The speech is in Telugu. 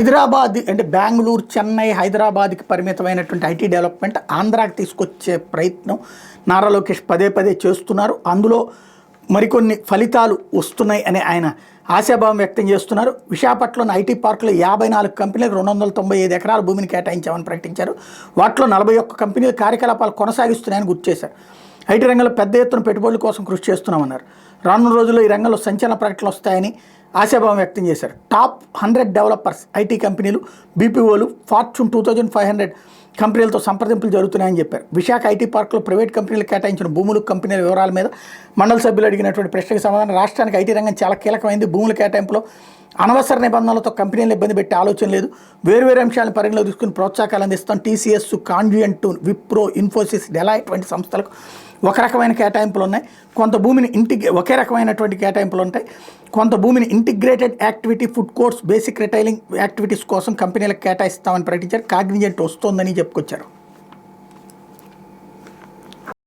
హైదరాబాద్ అంటే బెంగళూరు, చెన్నై, హైదరాబాద్కి పరిమితమైనటువంటి ఐటీ డెవలప్మెంట్ ఆంధ్రాకి తీసుకొచ్చే ప్రయత్నం నారా లోకేష్ పదే పదే చేస్తున్నారు. అందులో మరికొన్ని ఫలితాలు వస్తున్నాయి అని ఆయన ఆశాభావం వ్యక్తం చేస్తున్నారు. విశాఖపట్నంలోని ఐటీ పార్కులో 54 కంపెనీలు 295 ఎకరాల భూమిని కేటాయించామని ప్రకటించారు. వాటిలో 41 కంపెనీలు కార్యకలాపాలు కొనసాగిస్తున్నాయని గుర్తు చేశారు. ఐటీ రంగంలో పెద్ద ఎత్తున పెట్టుబడుల కోసం కృషి చేస్తున్నామన్నారు. రానున్న రోజుల్లో ఈ రంగంలో సంచలన ప్రకటనలు వస్తాయని ఆశాభావం వ్యక్తం చేశారు. టాప్ 100 డెవలపర్స్ ఐటీ కంపెనీలు, బీపీఓలు, ఫార్చ్యూన్ 2500 కంపెనీలతో సంప్రదింపులు జరుగుతున్నాయని చెప్పారు. విశాఖ ఐటీ పార్కులో ప్రైవేట్ కంపెనీలు కేటాయించిన భూములు, కంపెనీల వివరాల మీద మండలి సభ్యులు అడిగినటువంటి ప్రశ్నకు సమాధానం, రాష్ట్రానికి ఐటీ రంగం చాలా కీలకమైంది. భూముల కేటాయింపులో అనవసర నిబంధనలతో కంపెనీలను ఇబ్బంది పెట్టే ఆలోచన లేదు. వేరువేరు అంశాలను పరిగణలో తీసుకుని ప్రోత్సాహకాలు అందిస్తాం. టీసీఎస్, కాన్జ్యూయెంట్, విప్రో, ఇన్ఫోసిస్, డెలాయిట్ వంటి సంస్థలకు ఒక రకమైన కేటాయింపులు ఉన్నాయి. కొంత భూమిని ఒకే రకమైనటువంటి కేటాయింపులు ఉంటాయి. కొంత భూమిని integrated activity, food courts, basic retailing activities కోసం కంపెనీలకు కేటాయిస్తామని ప్రకటించారు. కాగ్నిజెంట్ వస్తోందని చెప్పుకొచ్చారు.